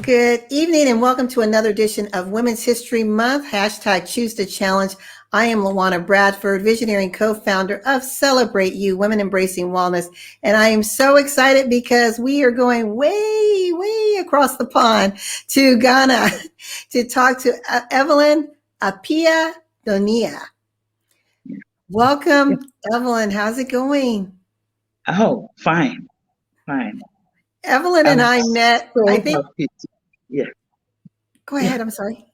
Good evening and welcome to another edition of Women's History Month, hashtag Choose to Challenge. I am Lawana Bradford, visionary and co-founder of Celebrate You, Women Embracing Wellness. And I am so excited because we are going way, way across the pond to Ghana to talk to Evelyn, Appiah, Donyina. Welcome, Evelyn. How's it going? Oh, fine. Evelyn and I met, so I think. Happy. Yeah. Go ahead. I'm sorry.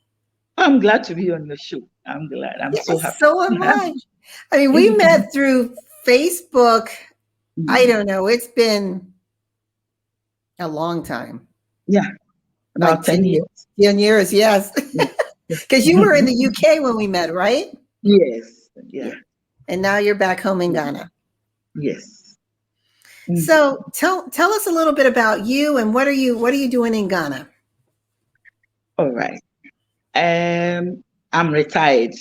I'm glad to be on the show. I'm glad. I'm so happy. So am I. I mean, we met through Facebook. I don't know. It's been a long time. Yeah. About 10 years. 10 years, yes. Because you were in the UK when we met, right? Yes. Yeah. And now you're back home in Ghana. Yes. So tell us a little bit about you and what are you doing in Ghana? All right. I'm retired.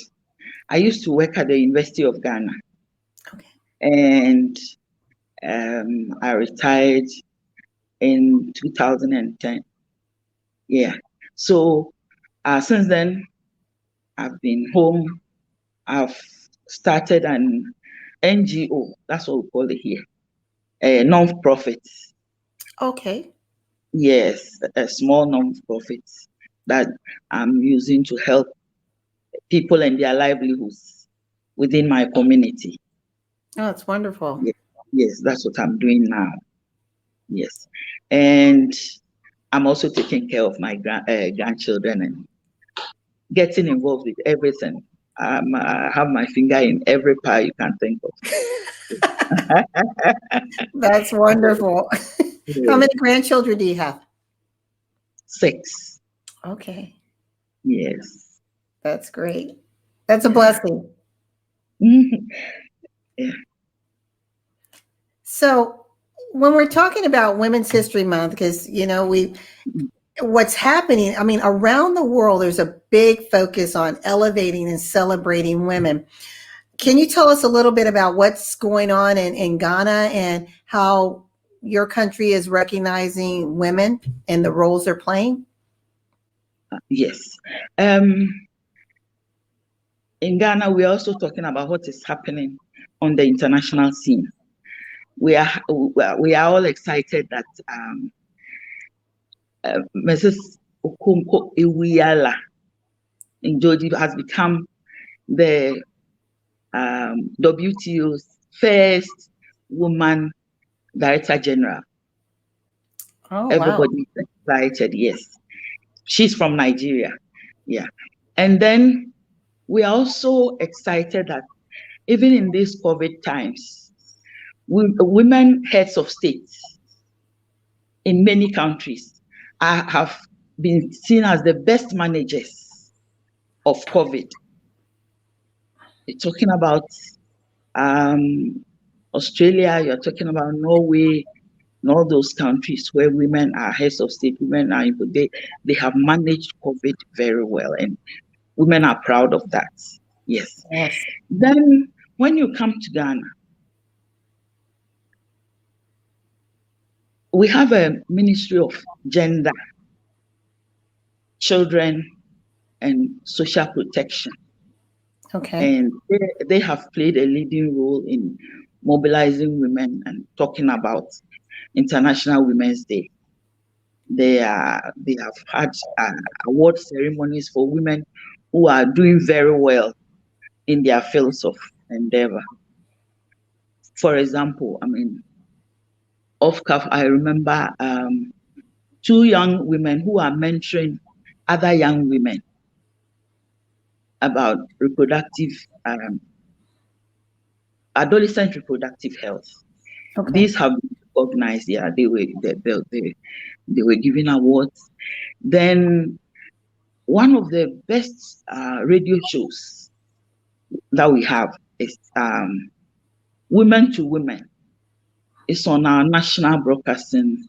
I used to work at the University of Ghana. Okay. And I retired in 2010. Yeah. So since then, I've been home. I've started an NGO. That's what we call it here. A non-profit. Okay. Yes, a small non-profit that I'm using to help people and their livelihoods within my community. Oh, that's wonderful. Yes, that's what I'm doing now. Yes. And I'm also taking care of my grandchildren and getting involved with everything. I have my finger in every pie you can think of. That's wonderful. How many grandchildren do you have? 6. Okay. Yes. That's great. That's a blessing. Yeah. So when we're talking about Women's History Month, because, what's happening, I mean, around the world, there's a big focus on elevating and celebrating women. Can you tell us a little bit about what's going on in Ghana and how your country is recognizing women and the roles they're playing? Yes. In Ghana, we're also talking about what is happening on the international scene. We are all excited that Mrs. Okonkwo Iweala Njoji has become the WTO's first woman Director General. Oh, everybody is excited. Yes, she's from Nigeria. Yeah, and then we are also excited that even in these COVID times, women heads of states in many countries have been seen as the best managers of COVID. You're talking about Australia, you're talking about Norway, and all those countries where women are heads of state, women are they have managed COVID very well, and women are proud of that. Yes. Then when you come to Ghana, we have a Ministry of Gender, Children, and Social Protection. Okay. And they have played a leading role in mobilizing women and talking about International Women's Day. They have had award ceremonies for women who are doing very well in their fields of endeavor. For example, I remember 2 young women who are mentoring other young women about adolescent reproductive health. Okay. These have been recognized. Yeah, they were given awards. Then one of the best radio shows that we have is Women to Women. It's on our national broadcasting.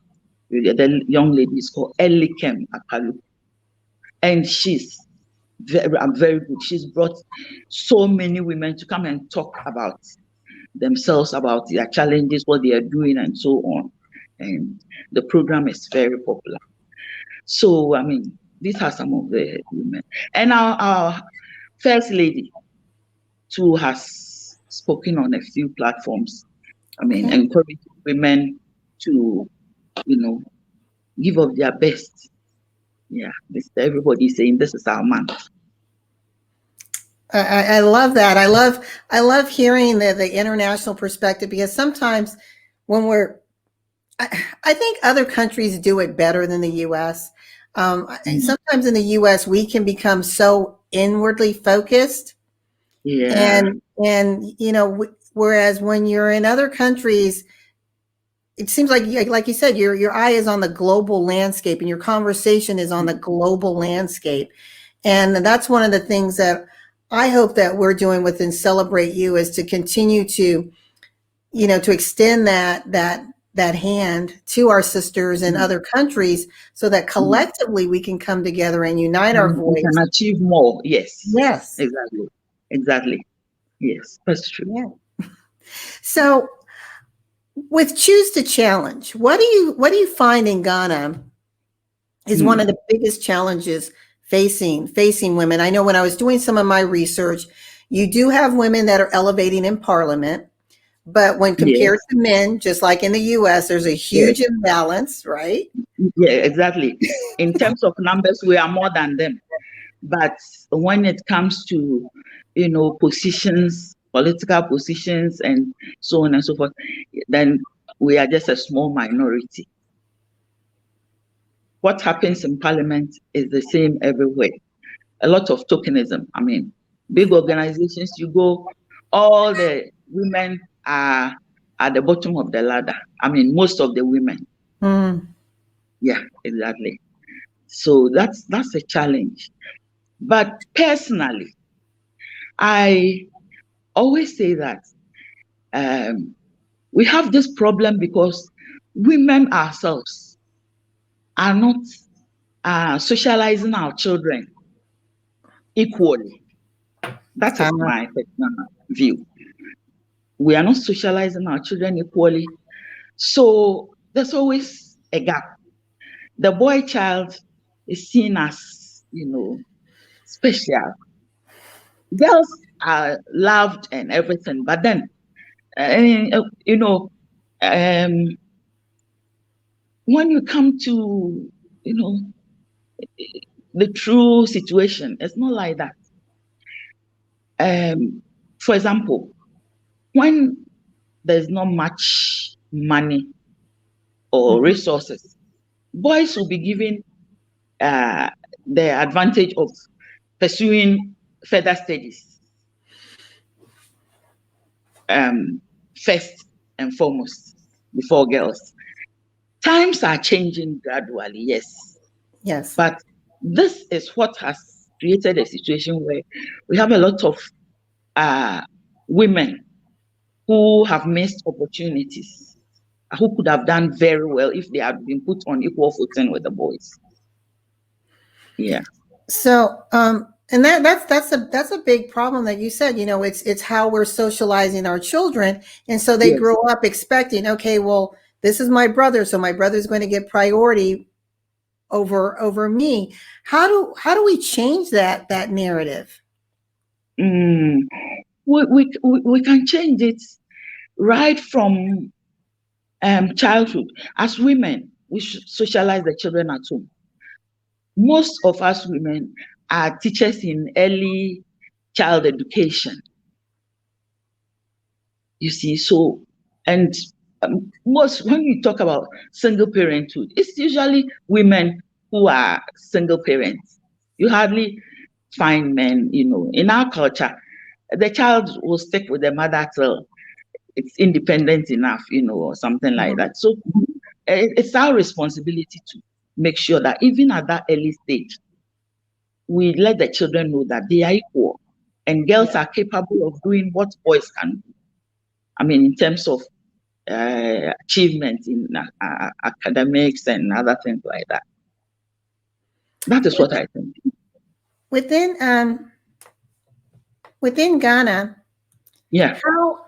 The young lady is called Elikem Akalu, and she's very good. She's brought so many women to come and talk about themselves, about their challenges, what they are doing, and so on. And the program is very popular. So, I mean, these are some of the women. And our First Lady, too, has spoken on a few platforms. I mean, Okay. encouraging women to, you know, give of their best. Yeah, everybody's saying this is our month. I love that. I love hearing the international perspective, because sometimes when I think other countries do it better than the U.S. Sometimes in the U.S. we can become so inwardly focused, Yeah. and whereas when you're in other countries, it seems like you said, your eye is on the global landscape and your conversation is on the global landscape. And that's one of the things that I hope that we're doing within Celebrate You, is to continue to, to extend that hand to our sisters in other countries, so that collectively we can come together and unite our We voice. can achieve more. Yes. Yes. Exactly. Exactly. Yes, that's true. Yeah. So with Choose to Challenge, what do you find in Ghana is one of the biggest challenges facing women? I know when I was doing some of my research, you do have women that are elevating in parliament, but when compared Yes. to men, just like in the US, there's a Yes. huge imbalance, right? Yeah, exactly. In terms of numbers, we are more than them. But when it comes to, positions, political positions, and so on and so forth, then we are just a small minority. What happens in parliament is the same everywhere. A lot of tokenism. I mean, big organizations, you go, all the women are at the bottom of the ladder. I mean, most of the women. Mm. Yeah, exactly. So that's a challenge. But personally, I always say that we have this problem because women ourselves are not socializing our children equally. That is my personal view. We are not socializing our children equally. So there's always a gap. The boy child is seen as, special. Girls are loved and everything, but then, um, when you come to, you know, the true situation, it's not like that. For example, when there's not much money or resources, boys will be given uh, the advantage of pursuing further studies first and foremost before girls. Times are changing gradually, yes, Yes. but this is what has created a situation where we have a lot of women who have missed opportunities, who could have done very well if they had been put on equal footing with the boys. Yeah. So, and that's a big problem that you said. It's how we're socializing our children, and so they Yes. grow up expecting, okay, well, this is my brother, so my brother's going to get priority over me. How do we change that narrative? Mm. We can change it right from childhood. As women, we should socialize the children at home. Most of us women are teachers in early child education. You see, so, and most, when you talk about single parenthood, it's usually women who are single parents. You hardly find men, in our culture, the child will stick with the mother till it's independent enough, or something like Mhm. that. So it's our responsibility to make sure that even at that early stage, we let the children know that they are equal and girls Yeah. are capable of doing what boys can do. I mean, in terms of achievement in academics and other things like that. That is what I think. Within within Ghana, Yeah. how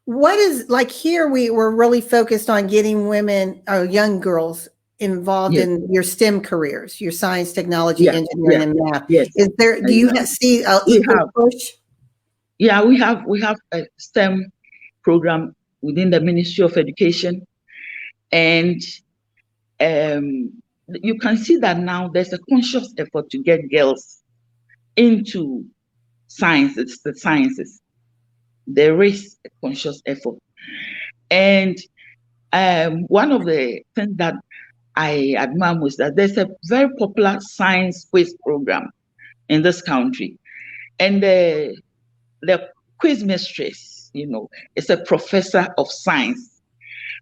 what is like here we're really focused on getting women or young girls involved Yes. in your STEM careers, your science, technology, Yeah. engineering, Yeah. and math. Yes. Is there? Do you Exactly. see an We equal have. push? Yeah, we have a STEM program within the Ministry of Education, and you can see that now there's a conscious effort to get girls into sciences, the sciences. There is a conscious effort, and one of the things that I admire most that there's a very popular science quiz program in this country, and the quiz mistress, is a professor of science,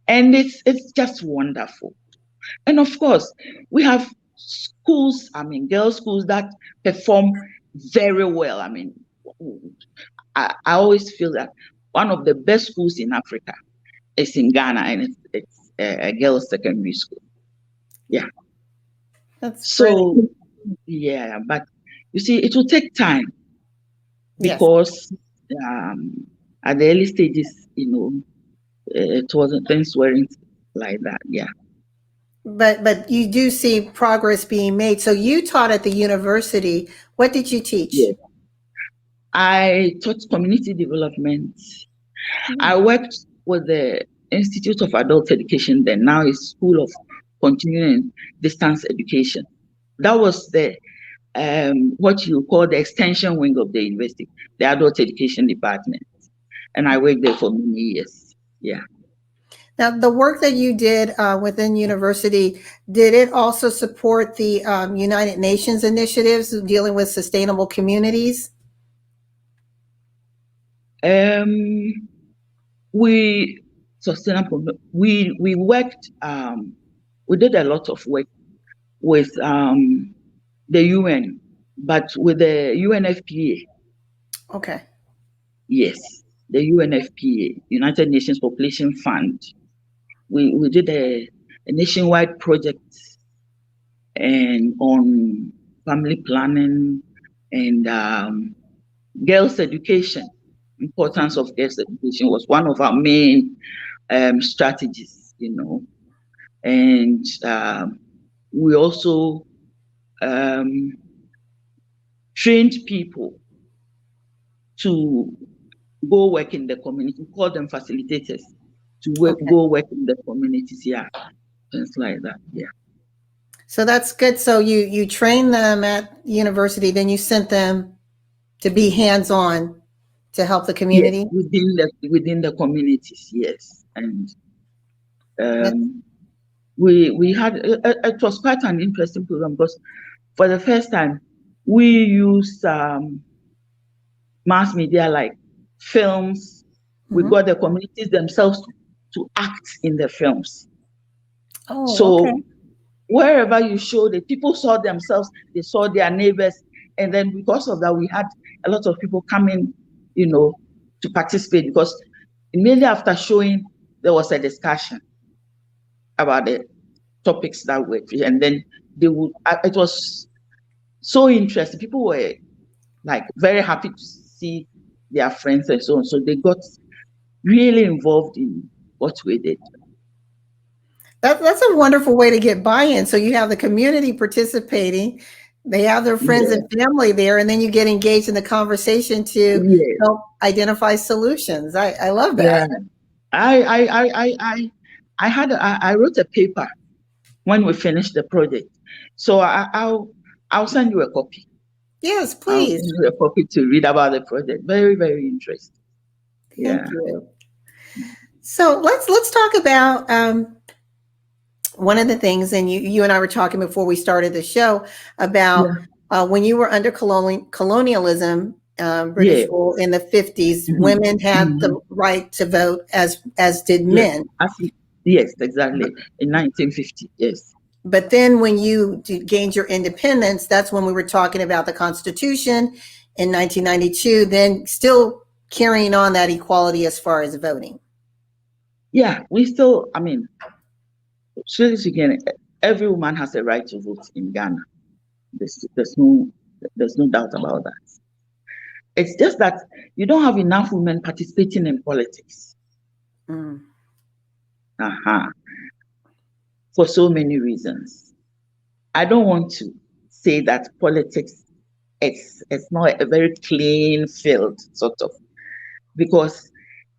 and it's just wonderful. And of course, we have schools, girls' schools that perform very well. I always feel that one of the best schools in Africa is in Ghana, and it's a girls' secondary school. Yeah. That's great. So, yeah, but you see, it will take time Yes. because at the early stages, it wasn't, things weren't like that. Yeah. But you do see progress being made. So you taught at the university. What did you teach? Yes. I taught community development. I Hmm. worked with the Institute of Adult Education, then now it's School of Continuing Distance Education. That was the what you call the extension wing of the university, the Adult Education Department, and I worked there for many years. Yeah. Now, the work that you did within university, did it also support the United Nations initiatives dealing with sustainable communities? Um, we sustainable. We worked. We did a lot of work with the UN, but with the UNFPA. Okay. Yes, the UNFPA, United Nations Population Fund. We did a nationwide project and on family planning and girls' education. Importance of girls' education was one of our main strategies, and we also um, trained people to go work in the community. We call them facilitators to Okay. go work in the communities. Yeah, things like that. Yeah. So that's good. So you trained them at university, then you sent them to be hands-on to help the Yes, community. within the communities. Yes, and That's, we had it was quite an interesting program because for the first time we used mass media like films. We mhm. got the communities themselves to act in the films. Oh, okay. So wherever you showed it, people saw themselves, they saw their neighbors, and then because of that, we had a lot of people coming, to participate because immediately after showing, there was a discussion about the topics that were, and then they would. It was so interesting. People were like very happy to see their friends and so on. So they got really involved in what we did. That's a wonderful way to get buy-in. So you have the community participating, they have their friends and Yeah, family there, and then you get engaged in the conversation to yeah, help identify solutions. I love yeah. that. I I I I I I wrote a paper when we finished the project. So I'll send you a copy. Yes, I'll please. send you a copy to read about the project. Very, very interesting. Thank Yeah. you. So let's talk about one of the things, and you and I were talking before we started the show about Yeah. when you were under colonialism, Yeah. British rule in the 50s, Hmm. women had Hmm. the right to vote as did Yes. men. Yes, exactly. In 1950. Yes. But then when you gained your independence, that's when we were talking about the Constitution in 1992, then still carrying on that equality as far as voting. Yeah. We still, seriously speaking, every woman has a right to vote in Ghana. There's, there's no there's no doubt about that. It's just that you don't have enough women participating in politics. Mm. Uh-huh. for so many reasons. I don't want to say that politics it's not a very clean field, sort of, because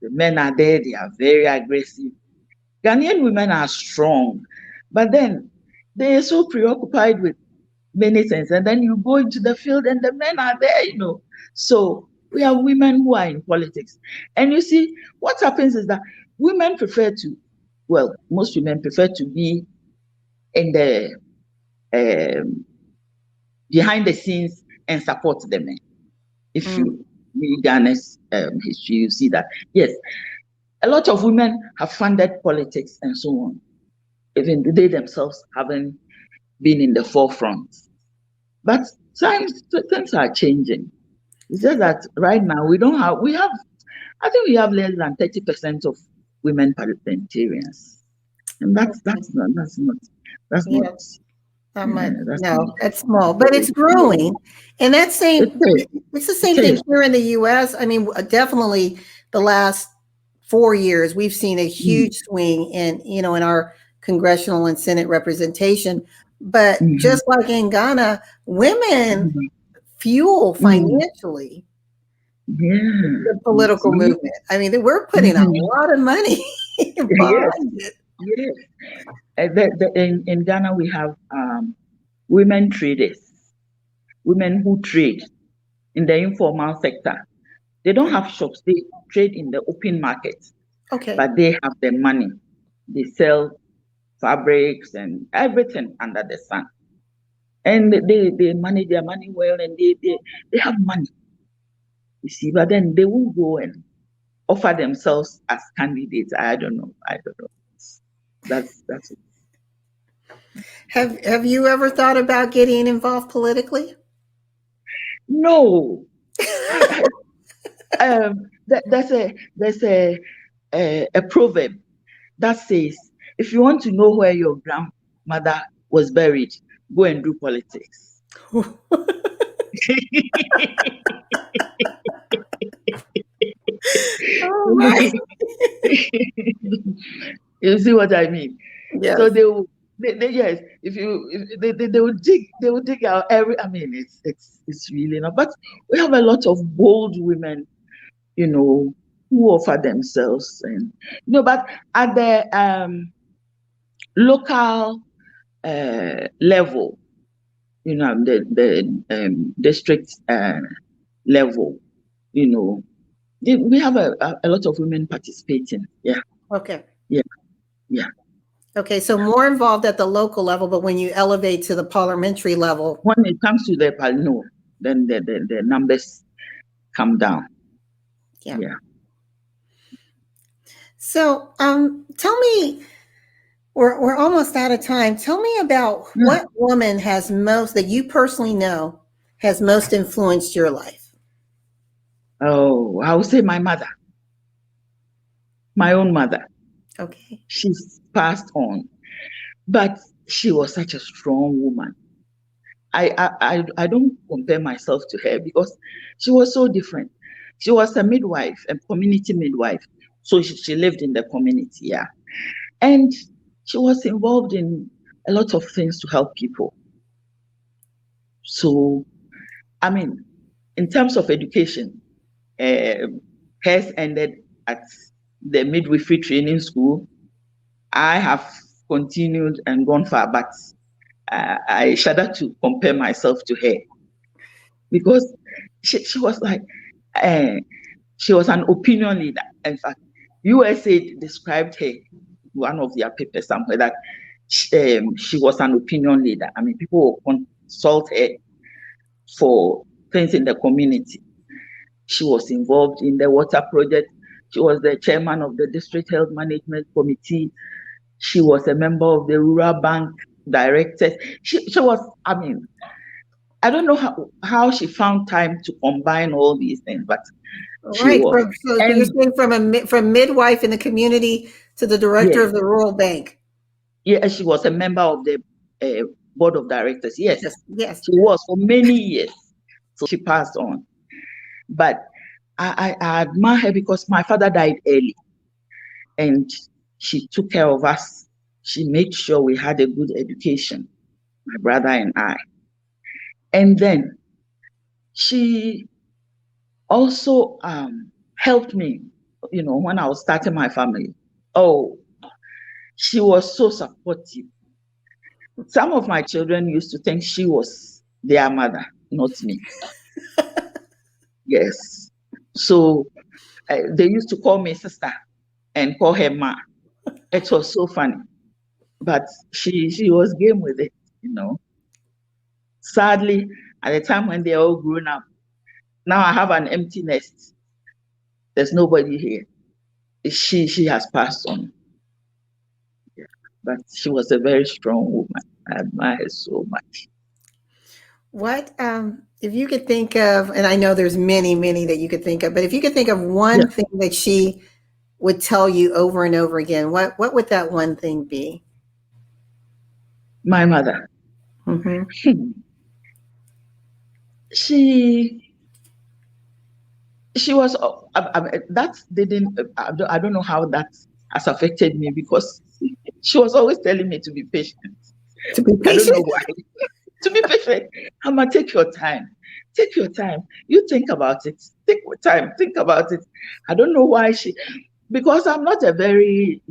the men are there, they are very aggressive. Ghanaian women are strong, but then they are so preoccupied with many things. And then you go into the field and the men are there, So we have women who are in politics. And you see, what happens is that most women prefer to be in the behind the scenes and support the men. If you read Ghana's history, you see that, yes, a lot of women have funded politics and so on. Even they themselves haven't been in the forefront. But things are changing. It's just that right now I think we have less than 30% of women parliamentarians. And that's not that's small, but it's growing. And it's the same thing here in the US. I mean, definitely the last 4 years, we've seen a huge swing in our congressional and Senate representation. But just like in Ghana, women fuel financially the political movement. I mean, we're putting a lot of money behind it. Yes. In Ghana, we have women traders, women who trade in the informal sector. They don't have shops, they trade in the open market. Okay. But they have the money. They sell fabrics and everything under the sun. And they manage their money well, and they have money. You see, but then they will go and offer themselves as candidates. I don't know. That's it. Have you ever thought about getting involved politically? No. There's a proverb that says, if you want to know where your grandmother was buried, go and do politics. Oh, right. You see what I mean? Yes. So they will dig out every. I mean, it's really not. But we have a lot of bold women, who offer themselves, and but at the local level, the district level, we have a lot of women participating. Yeah. Okay. Yeah. Okay, so more involved at the local level, but when you elevate to the parliamentary level, when it comes to the then the numbers come down. Yeah. So, tell me, we're almost out of time. Tell me about what woman that you personally know has most influenced your life. Oh, I would say my mother, my own mother. Okay. She's passed on, but she was such a strong woman. I don't compare myself to her because she was so different. She was a midwife, a community midwife. So she lived in the community, yeah. And she was involved in a lot of things to help people. So, I mean, in terms of education, hers ended at the midwifery training school. I have continued and gone far, but I shudder to compare myself to her because she was like, she was an opinion leader. In fact, USA described her, one of their papers somewhere, that she was an opinion leader. I mean, people will consult her for things in the community. She was involved in the water project. She was the chairman of the district health management committee. She was a member of the rural bank directors. She was, I mean, I don't know how she found time to combine all these things, but she was. So you're saying from midwife in the community to the director of the rural bank. Yeah, she was a member of the board of directors. Yes, she was for many years. So she passed on. But I admire her because my father died early, and she took care of us. She made sure we had a good education, my brother and I. And then she also helped me, when I was starting my family. Oh, she was so supportive. Some of my children used to think she was their mother, not me. Yes. So they used to call me sister and call her ma. It was so funny. But she was game with it. Sadly, at the time when they're all grown up, now I have an empty nest. There's nobody here. She has passed on. Yeah. But she was a very strong woman. I admire her so much. What, if you could think of, and I know there's many, many that you could think of, but if you could think of one thing that she would tell you over and over again, what would that one thing be? My mother. Mm-hmm. She was that didn't I don't know how that has affected me, because she was always telling me to be patient. To be patient? I don't know why. To be patient. Amma, take your time. Take your time. You think about it. Take your time. Think about it. I don't know why because I'm not a very,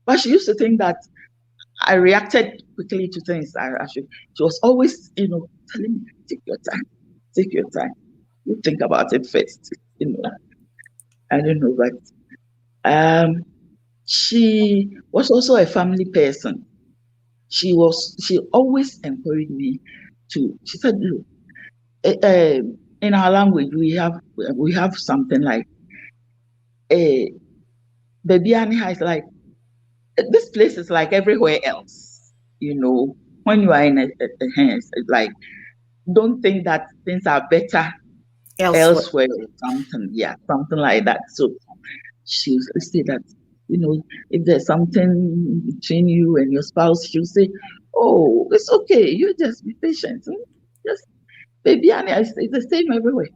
but she used to think that I reacted quickly to things. She was always, telling me, take your time. Take your time. You think about it first. I don't know, but she was also a family person. She always encouraged me she said, look, in our language, we have something like, baby Aniha is like, this place is like everywhere else. When you are in a hands, it's like, don't think that things are better elsewhere or something like that. So she used to say that, if there's something between you and your spouse, she'll say, oh, it's okay, you just be patient. Just baby, and it's the same everywhere.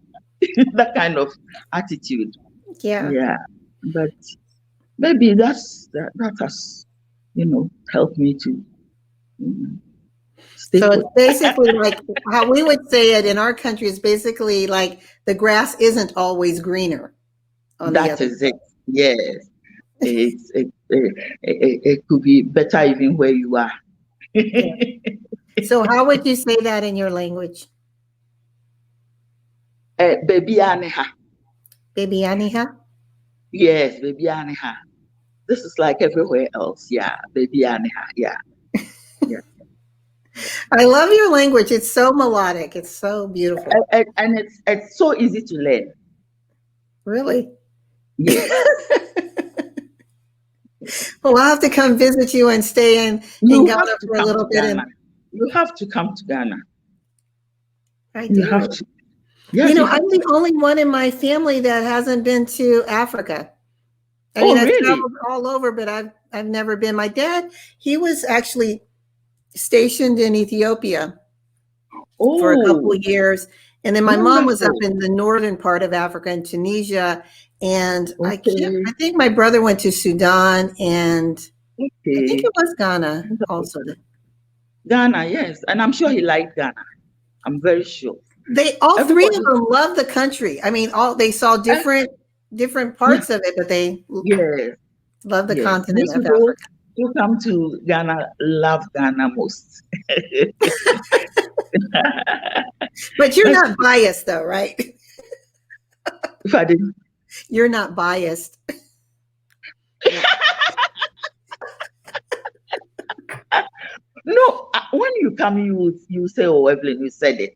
That kind of attitude. Yeah. But maybe that has, helped me to stay so put. It's basically like how we would say it in our country is basically like the grass isn't always greener on the That other is it. Yes. It could be better even where you are. Yeah. So how would you say that in your language? Baby Aniha. Baby Aniha? Yes, baby Aniha. This is like everywhere else. Yeah, baby Aniha. Yeah. Yeah. I love your language. It's so melodic. It's so beautiful. And it's so easy to learn. Really? Yes. Well, I'll have to come visit you and stay in Ghana for a little bit. You have to come to Ghana. I do. You have to. Yes, I'm the only one in my family that hasn't been to Africa. I mean, I've traveled all over, but I've never been. My dad, he was actually stationed in Ethiopia for a couple of years. And then my mom was up in the northern part of Africa in Tunisia. And I think my brother went to Sudan, and I think it was Ghana also. Ghana, yes. And I'm sure he liked Ghana. I'm very sure. All three of them love the country. I mean, they saw different parts of it, but they love the continent of Africa. Who come to Ghana love Ghana most. But you're not biased, though, right? If I didn't. You're not biased. No, when you come, you say, "Oh, Evelyn, you said it."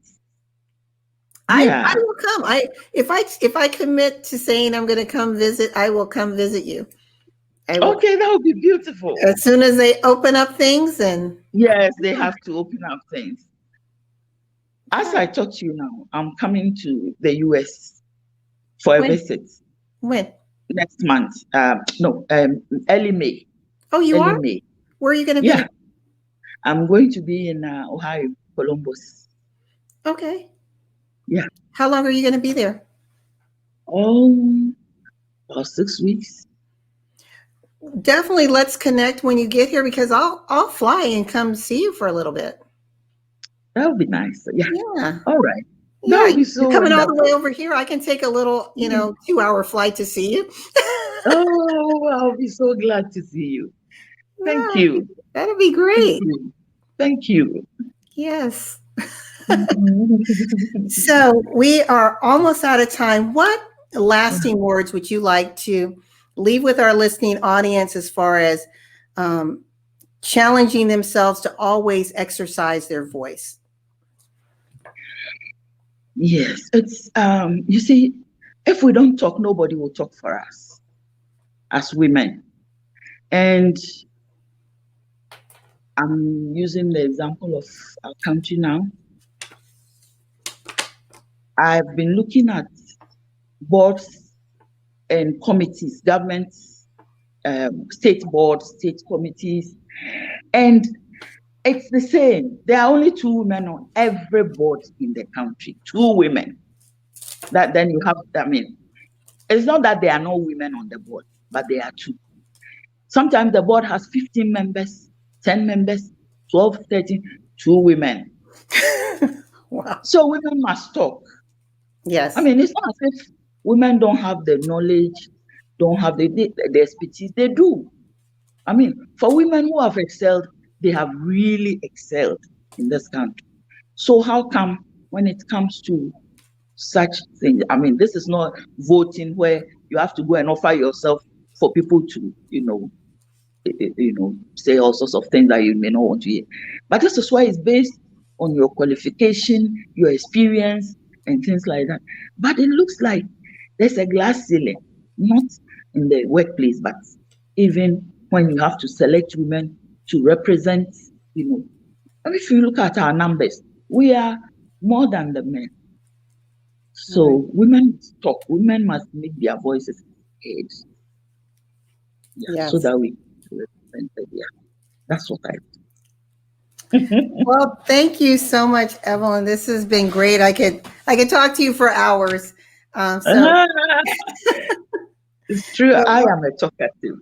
I will come. If I commit to saying I'm going to come visit, I will come visit you. Okay, that would be beautiful. As soon as they open up things, yes, they have to open up things. As I talk to you now, I'm coming to the US for a visit. When? Next month. Early May. Oh, you early are? May. Where are you going to be? Yeah, I'm going to be in Ohio, Columbus. Okay. Yeah. How long are you going to be there? About 6 weeks. Definitely, let's connect when you get here because I'll fly and come see you for a little bit. That would be nice. Yeah. Yeah. All right. That Yeah, would be so you're coming all the wonderful. way over here. I can take a little, 2-hour flight to see you. Oh, I'll be so glad to see you. Thank Yeah, you. that'll be Thank great. you. Thank you. Yes. So we are almost out of time. What lasting words would you like to leave with our listening audience as far as um, challenging themselves to always exercise their voice? Yes, it's you see, if we don't talk, nobody will talk for us as women. And I'm using the example of our country now. I've been looking at boards and committees, government, state boards, state committees, and it's the same. There are only 2 women on every board in the country. 2 women. That then you have, I mean, it's not that there are no women on the board, but there are 2. Sometimes the board has 15 members, 10 members, 12, 13, 2 women. Wow. So women must talk. Yes. I mean, it's not as if women don't have the knowledge, don't have the expertise. They do. I mean, for women who have excelled, they have really excelled in this country. So how come when it comes to such things, I mean, this is not voting where you have to go and offer yourself for people to, say all sorts of things that you may not want to hear. But this is why it's based on your qualification, your experience, and things like that. But it looks like there's a glass ceiling, not in the workplace, but even when you have to select women to represent, and if you look at our numbers, we are more than the men. So Right. women must talk, women must make their voices heard. Yeah, so Yes. that we represent. Yeah, that's what I. Well, thank you so much, Evelyn. This has been great. I could talk to you for hours. So It's true. but I am a talkative.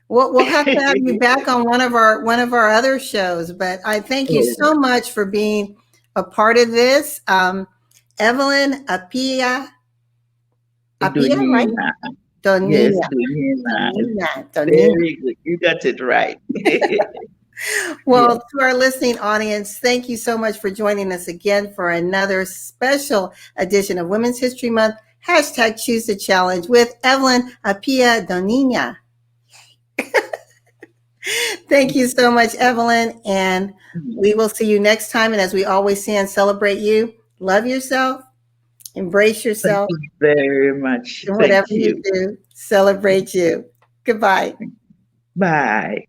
we'll have to have you back on one of our other shows. But I thank you Oh, so much for being a part of this. Evelyn Appiah, right? Donyina. Yes, Donyina. Donyina. Donyina. Very good. You got it right. Well, Yeah. to our listening audience, thank you so much for joining us again for another special edition of Women's History Month. Hashtag Choose the Challenge with Evelyn Appiah Donyina. Thank you so much, Evelyn. And we will see you next time. And as we always say and celebrate you, love yourself, embrace Thank yourself, you very much. and whatever Thank you you. do, celebrate you. Goodbye. Bye.